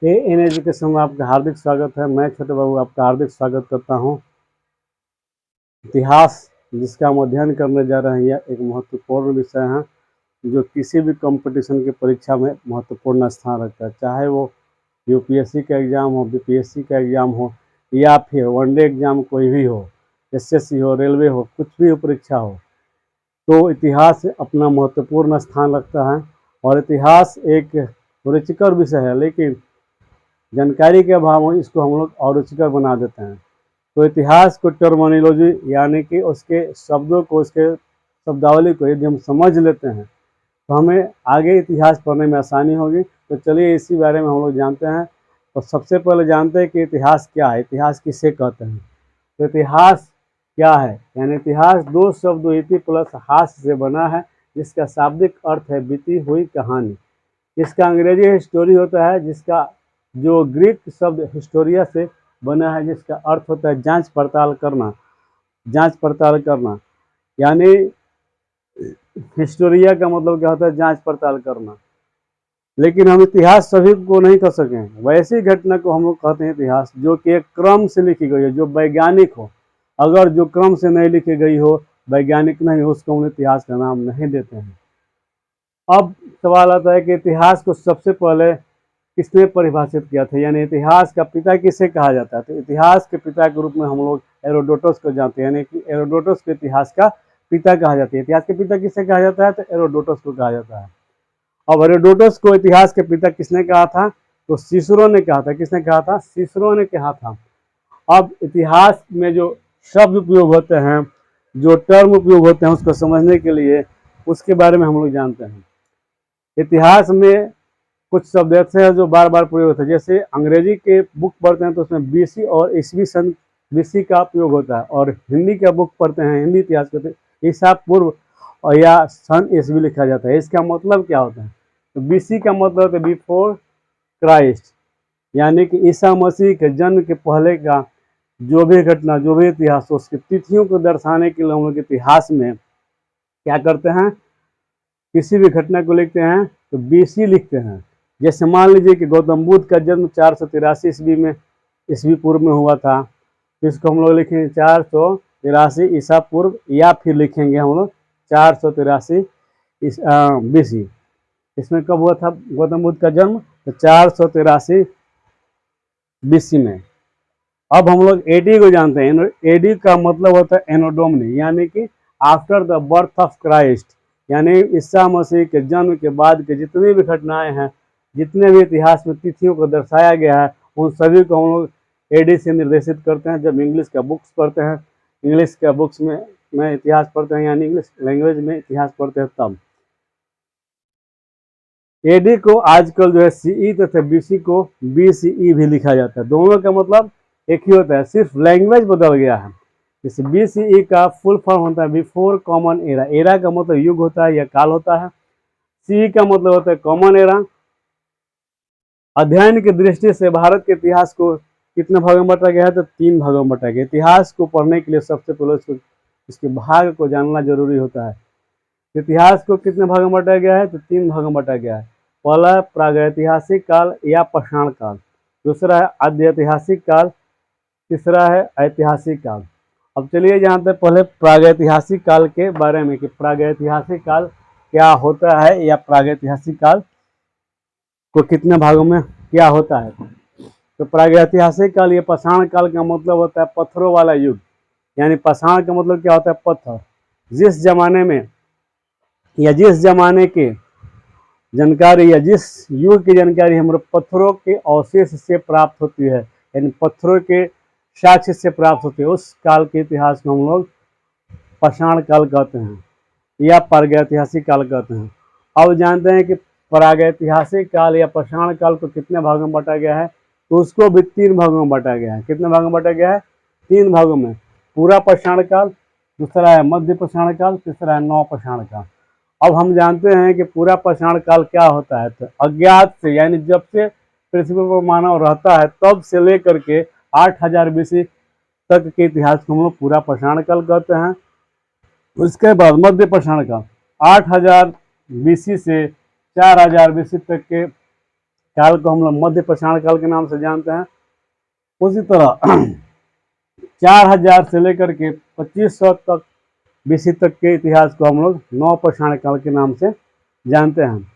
A an education में आपका हार्दिक स्वागत है। मैं छोटे बाबू आपका हार्दिक स्वागत करता हूं। इतिहास जिसका हम अध्ययन करने जा रहे हैं यह एक महत्वपूर्ण विषय है जो किसी भी कंपटीशन की परीक्षा में महत्वपूर्ण स्थान रखता है, चाहे वो यूपीएससी का एग्ज़ाम हो, बीपीएससी का एग्ज़ाम हो या फिर वनडे एग्ज़ाम कोई भी हो, एसएससी हो, रेलवे हो, कुछ भी हो परीक्षा हो, तो इतिहास अपना महत्वपूर्ण स्थान रखता है। और इतिहास एक रुचिकर विषय है, लेकिन जानकारी के अभाव में इसको हम लोग और रुचिकर बना देते हैं। तो इतिहास को टर्मिनोलॉजी यानी कि उसके शब्दों को, उसके शब्दावली को यदि हम समझ लेते हैं तो हमें आगे इतिहास पढ़ने में आसानी होगी। तो चलिए इसी बारे में हम लोग जानते हैं। तो सबसे पहले जानते हैं कि इतिहास क्या है, इतिहास किसे कहते हैं। तो इतिहास क्या है, यानी इतिहास दो शब्द इति प्लस हास से बना है, जिसका शाब्दिक अर्थ है बीती हुई कहानी। इसका अंग्रेजी हिस्टोरी होता है, जिसका जो ग्रीक शब्द हिस्टोरिया से बना है, जिसका अर्थ होता है जांच पड़ताल करना। जांच पड़ताल करना यानी हिस्टोरिया का मतलब क्या होता है, जांच पड़ताल करना। लेकिन हम इतिहास सभी को नहीं कह सकें, वैसी घटना को हम लोग कहते हैं इतिहास जो कि एक क्रम से लिखी गई हो, जो वैज्ञानिक हो। अगर जो क्रम से नहीं लिखी गई हो, वैज्ञानिक नहीं हो, उसको हम इतिहास का नाम नहीं देते हैं। अब सवाल आता है कि इतिहास को सबसे पहले किसने परिभाषित किया था, यानी इतिहास का पिता किसे कहा जाता है। तो इतिहास के पिता के रूप में हम लोग हेरोडोटस को जानते हैं, यानी कि हेरोडोटस को इतिहास का पिता कहा जाता है। इतिहास के पिता किसे कहा जाता है, तो हेरोडोटस को कहा जाता है। अब हेरोडोटस को इतिहास के पिता किसने कहा था, तो सिसरो ने कहा था। किसने कहा था, सिसरो ने कहा था। अब इतिहास में जो शब्द उपयोग होते हैं, जो टर्म उपयोग होते हैं, उसको समझने के लिए उसके बारे में हम लोग जानते हैं। इतिहास में कुछ शब्द ऐसे हैं जो बार बार प्रयोग होते हैं। जैसे अंग्रेजी के बुक पढ़ते हैं तो उसमें बीसी और ईस्वी सन बीसी का उपयोग होता है, और हिंदी का बुक पढ़ते हैं, हिंदी इतिहास के ईसा पूर्व और या सन ईस्वी लिखा जाता है। इसका मतलब क्या होता है, तो बीसी का मतलब है बिफोर क्राइस्ट, यानी कि ईसा मसीह के जन्म के पहले का जो भी घटना, जो भी इतिहास, उसकी तिथियों को दर्शाने के लिए हम लोग इतिहास में क्या करते हैं, किसी भी घटना को लिखते हैं तो बीसी लिखते हैं। जैसे मान लीजिए कि गौतम बुद्ध का जन्म 483 ईस्वी में, ईस्वी पूर्व में हुआ था, तो इसको हम लोग लिखेंगे 483 ईसा पूर्व, या फिर लिखेंगे हम लोग 483 बीसी। इसमें कब हुआ था गौतम बुद्ध का जन्म, तो 483 बीसी में। अब हम लोग एडी को जानते हैं। एडी का मतलब होता है एनोडोमनी, यानी कि after the birth of Christ, यानी ईसा मसीह के जन्म के बाद के जितनी भी घटनाएं हैं, जितने भी इतिहास में तिथियों को दर्शाया गया है, उन सभी को हम लोग एडी से निर्देशित करते हैं। जब इंग्लिश का बुक्स पढ़ते हैं, इंग्लिश का बुक्स में इतिहास पढ़ते हैं, यानी इंग्लिश लैंग्वेज में इतिहास पढ़ते हैं, तब एडी को आजकल जो है सीई तथा बीसी को बीसीई भी लिखा जाता है। दोनों का मतलब एक ही होता है, सिर्फ लैंग्वेज बदल गया है। जैसे बीसीई का फुल फॉर्म होता है बिफोर कॉमन एरा। एरा का मतलब युग होता है या काल होता है। सीई का मतलब होता है कॉमन एरा। अध्ययन की दृष्टि से भारत के इतिहास को कितने भागों में बांटा गया है, तो 3 भागों में बांटा गया। इतिहास को पढ़ने के लिए सबसे पहले इसके भाग को जानना जरूरी होता है। इतिहास को कितने भागों में बांटा गया है, तो 3 भागों में बांटा गया है। पहला है प्रागैतिहासिक काल या पाषाण काल, दूसरा है आद्य ऐतिहासिक काल, तीसरा है ऐतिहासिक काल। अब चलिए जानते हैं पहले प्रागैतिहासिक काल के बारे में कि प्रागैतिहासिक काल क्या होता है, या प्रागैतिहासिक काल को कितने भागों में क्या होता है। तो प्रागैतिहासिक काल, ये पाषाण काल का मतलब होता है पत्थरों वाला युग, यानी पाषाण का मतलब क्या होता है, पत्थर। जिस जमाने में या जिस जमाने के जानकारी या जिस युग की जानकारी हमारे पत्थरों के अवशेष से प्राप्त होती है, यानी पत्थरों के साक्ष्य से प्राप्त होती है, उस काल के इतिहास को हम लोग पाषाण काल कहते हैं या प्रागैतिहासिक काल कहते हैं। अब जानते हैं कि प्रागैतिहासिक काल या पाषाण काल को कितने भागों में बांटा गया है, तो उसको भी 3 भागों में बांटा गया है। कितने भागों में बांटा गया है, 3 भागों में। पूरा पाषाण काल, दूसरा है मध्य पाषाण काल, तीसरा है नव पाषाण काल। अब हम जानते हैं कि पूरा पाषाण काल क्या होता है, तो अज्ञात से, यानी जब से पृथ्वी पर मानव रहता है तब से लेकर के 8000 बीसी तक के इतिहास को हम लोग पूरा पाषाण काल कहते हैं। उसके बाद मध्य पाषाण काल 8000 बीसी से 4000 बीसी तक के काल को हम लोग मध्य पाषाण काल के नाम से जानते हैं। उसी तरह 4000 से लेकर के 2500 तक बीसी तक के इतिहास को हम लोग नव पाषाण काल के नाम से जानते हैं।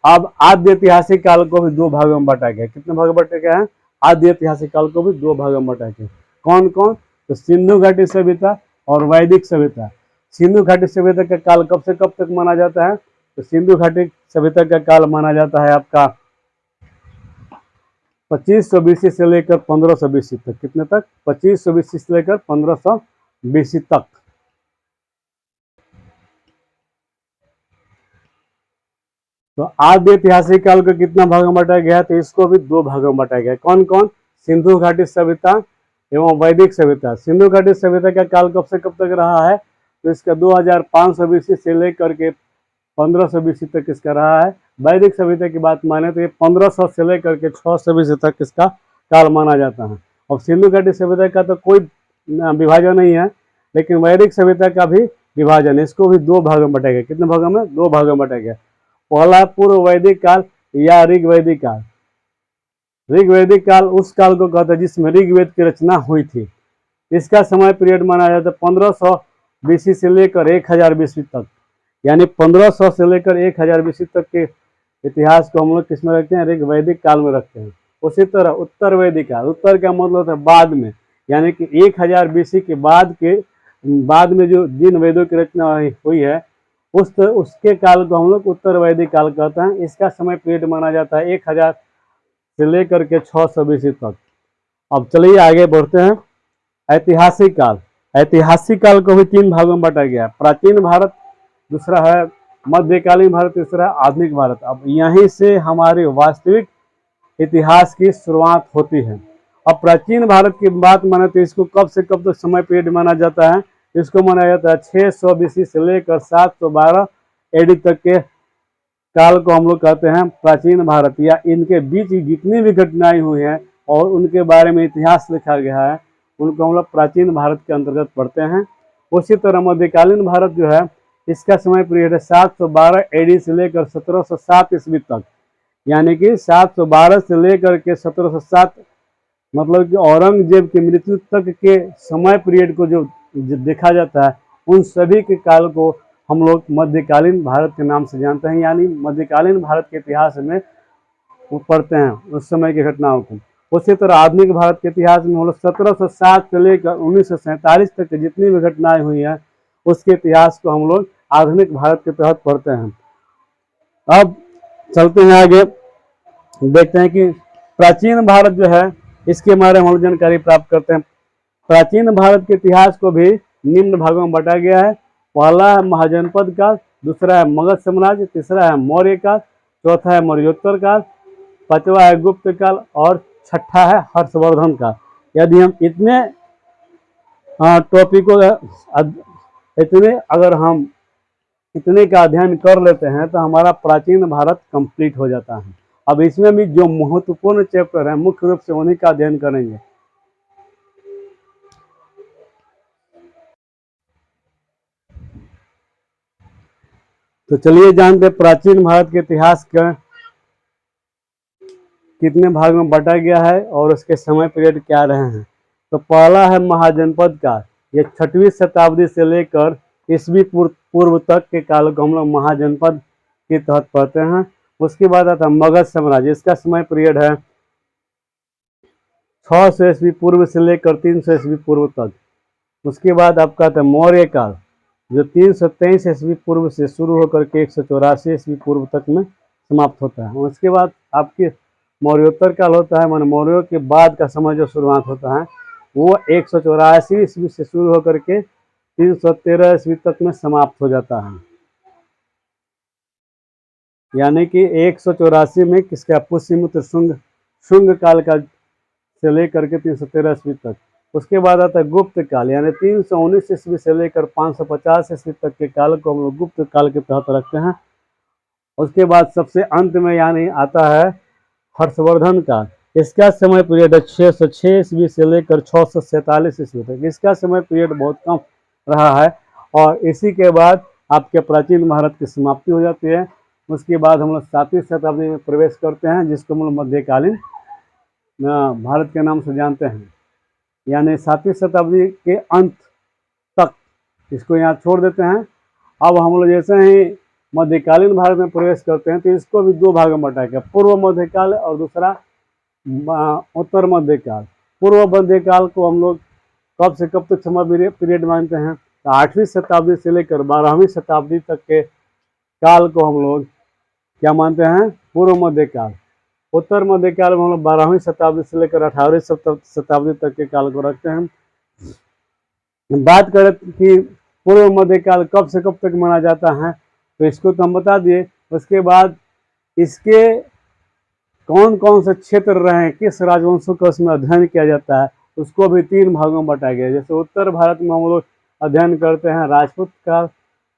अब आद्य ऐतिहासिक काल को भी दो भागों में बांटा गया। कितने भाग बांटे गए हैं? आद्य ऐतिहासिक काल को भी दो भागों में बांटा गया। कौन कौन? तो सिंधु घाटी सभ्यता और वैदिक सभ्यता। सिंधु घाटी सभ्यता का काल कब से कब तक माना जाता है? तो सिंधु घाटी सभ्यता का काल माना जाता है आपका 2500 बीसी से लेकर 1500 बीसी तक। कितने तक? 2500 बीसी से लेकर 1500 बीसी तक। तो आद्य ऐतिहासिक काल को कितना भाग में बांटा गया? तो इसको भी दो भागों में बांटा गया। कौन कौन? सिंधु घाटी सभ्यता एवं वैदिक सभ्यता। सिंधु घाटी सभ्यता का काल कब से कब तक रहा है? तो इसका 2500 बीसी से लेकर के 1500 बीसी तक इसका रहा है। वैदिक सभ्यता की बात माने तो ये 1500 से लेकर के 600 बीसी तक इसका काल माना जाता है। और सिंधु घाटी सभ्यता का तो कोई विभाजन नहीं है, लेकिन वैदिक सभ्यता का भी विभाजन है। इसको भी दो भागों में बांटा गया। कितने भागों में? दो भागों में बांटा गया। पहला पूर्व वैदिक काल या ऋग्वैदिक काल। ऋग्वैदिक काल उस काल को कहते हैं जिसमें ऋग्वेद की रचना हुई थी। इसका समय पीरियड माना जाता है 1500 बीसी से लेकर 1000 बीसी तक। यानी 1500 से लेकर 1000 बीसी तक के इतिहास को हम लोग किस में रखते हैं? ऋग्वैदिक काल में रखते हैं। उसी तरह उत्तर वैदिक काल, उत्तर का मतलब है बाद में, यानी कि 1000 बीसी के बाद में जो जिन वेदों की रचना हुई है उसके काल को हम लोग उत्तर वैदिक काल कहते हैं। इसका समय पीरियड माना जाता है 1000 से लेकर के 600 बीसी तक। अब चलिए आगे बढ़ते हैं। ऐतिहासिक काल। ऐतिहासिक काल को भी तीन भागों में बांटा गया। प्राचीन भारत, दूसरा है मध्यकालीन भारत, तीसरा है आधुनिक भारत। अब यहीं से हमारे वास्तविक इतिहास की शुरुआत होती है। अब प्राचीन भारत की बात माने तो इसको कब से कब तक समय पीरियड माना जाता है? इसको माना जाता है 600 बीसी से लेकर 712 एडी तक के काल को हम लोग कहते हैं प्राचीन भारत। या इनके बीच जितनी भी घटनाएं हुई हैं और उनके बारे में इतिहास लिखा गया है उनको हम लोग प्राचीन भारत के अंतर्गत पढ़ते हैं। उसी तरह मध्यकालीन भारत जो है इसका समय पीरियड है 712 एडी से लेकर 1707 ईस्वी तक। यानी कि 712 से लेकर के 1707 मतलब कि औरंगजेब की मृत्यु तक के समय पीरियड को जो देखा जाता है उन सभी के काल को हम लोग मध्यकालीन भारत के नाम से जानते हैं। यानी मध्यकालीन भारत के इतिहास में पढ़ते हैं उस समय की घटनाओं को। उसी तरह आधुनिक भारत के इतिहास में हम लोग 1707 से लेकर 1947 तक की जितनी भी घटनाएं हुई हैं उसके इतिहास को हम लोग आधुनिक भारत के तहत पढ़ते हैं। अब चलते हैं आगे, देखते हैं कि प्राचीन भारत जो है इसके बारे में हम जानकारी प्राप्त करते हैं। प्राचीन भारत के इतिहास को भी निम्न भागों में बांटा गया है। पहला है महाजनपद काल, दूसरा है मगध साम्राज्य, तीसरा है मौर्य काल, चौथा है मौर्योत्तर काल, पांचवा है गुप्त काल और छठा है हर्षवर्धन काल। यदि हम इतने टॉपिकों अगर हम इतने का अध्ययन कर लेते हैं तो हमारा प्राचीन भारत कंप्लीट हो जाता है। अब इसमें भी जो महत्वपूर्ण चैप्टर है मुख्य रूप से उन्हीं का अध्ययन करेंगे। तो चलिए जानते हैं प्राचीन भारत के इतिहास का कितने भाग में बांटा गया है और उसके समय पीरियड क्या रहे हैं। तो पहला है महाजनपद काल। ये 6वीं शताब्दी से लेकर ईस्वी पूर्व तक के काल को हम लोग महाजनपद के तहत पढ़ते हैं। उसके बाद आता है मगध साम्राज्य। इसका समय पीरियड है 600 ईस्वी पूर्व से लेकर 300 ईस्वी पूर्व तक। उसके बाद आपका आता है मौर्य काल जो 323 ईस्वी पूर्व से शुरू होकर के 184 ईस्वी पूर्व तक में समाप्त होता है। उसके बाद आपके मौर्योत्तर काल होता है, माने मौर्यों के बाद का समय जो शुरुआत होता है वो 184 ईस्वी से शुरू होकर के 313 ईस्वी तक में समाप्त हो जाता है। यानी कि 184 में किसका पुष्यमित्र शुंग काल का से लेकर के 313 ईस्वी तक। उसके बाद आता है गुप्त काल, यानी 319 ईस्वी से लेकर 550 ईस्वी तक के काल को हम लोग गुप्त काल के तहत रखते हैं। उसके बाद सबसे अंत में यानी आता है हर्षवर्धन काल। इसका समय पीरियड है 606 ईस्वी से लेकर 647 ईस्वी तक। इसका समय पीरियड बहुत कम रहा है और इसी के बाद आपके प्राचीन भारत की समाप्ति हो जाती है। उसके बाद हम लोग 7वीं शताब्दी में प्रवेश करते हैं, जिसको हम लोग मध्यकालीन भारत के नाम से जानते हैं। यानी 7वीं शताब्दी के अंत तक इसको यहाँ छोड़ देते हैं। अब हम लोग जैसे ही मध्यकालीन भारत में प्रवेश करते हैं तो इसको भी दो भागों में बांटा गया, पूर्व मध्यकाल और दूसरा उत्तर मध्यकाल। पूर्व मध्यकाल को हम लोग कब से कब तक समय पीरियड मानते हैं? तो 8वीं शताब्दी से लेकर 12वीं शताब्दी तक के काल को हम लोग क्या मानते हैं? पूर्व मध्यकाल। उत्तर मध्यकाल में हम लोग 12वीं शताब्दी से लेकर 18वीं शताब्दी तक के काल को रखते हैं। बात करें कि पूर्व मध्यकाल कब से कब तक माना जाता है, तो इसको तो हम बता दिए। उसके बाद इसके कौन कौन से क्षेत्र रहे, किस राजवंशों का उसमें अध्ययन किया जाता है, उसको भी 3 भागों में बांटा गया। जैसे उत्तर भारत में हम लोग अध्ययन करते हैं राजपूत काल,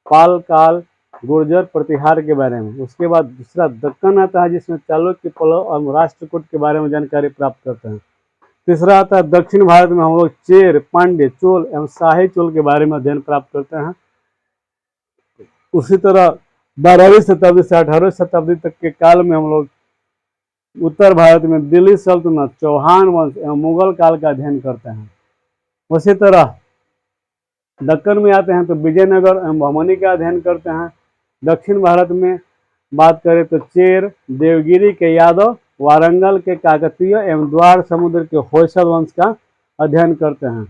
पाल काल, गुर्जर प्रतिहार के बारे में। उसके बाद दूसरा दक्कन आता है, जिसमें चालुक्य, पल्लव और राष्ट्रकूट के बारे में जानकारी प्राप्त करते हैं। तीसरा आता है दक्षिण भारत में हम लोग चेर, पांड्य, चोल एवं शाही चोल के बारे में अध्ययन प्राप्त करते हैं। उसी तरह 12वीं शताब्दी से 18वीं शताब्दी तक के काल में हम लोग उत्तर भारत में दिल्ली सल्तनत, चौहान वंश एवं मुगल काल का अध्ययन करते हैं। उसी तरह दक्कन में आते हैं तो विजयनगर एवं बहमनी का अध्ययन करते हैं। दक्षिण भारत में बात करें तो चेर, देवगिरी के यादव, वारंगल के काकतीय एवं द्वार समुद्र के होयसल वंश का अध्ययन करते हैं।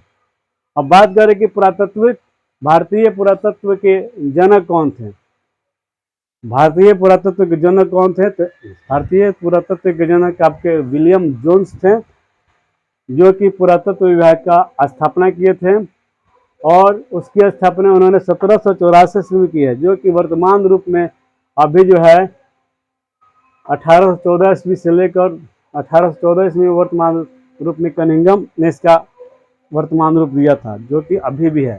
अब बात करें कि पुरातत्विक भारतीय पुरातत्व के जनक कौन थे? भारतीय पुरातत्व के जनक कौन थे? तो भारतीय पुरातत्व के जनक आपके विलियम जोन्स थे, जो कि पुरातत्व विभाग का स्थापना किए थे। और उसकी स्थापना उन्होंने 1784 ईस्वी में की है, जो कि वर्तमान रूप में अभी जो है 1814 ईस्वी से लेकर 1814 ईस्वी में वर्तमान रूप में कनिंघम ने इसका वर्तमान रूप दिया था, जो कि अभी भी है।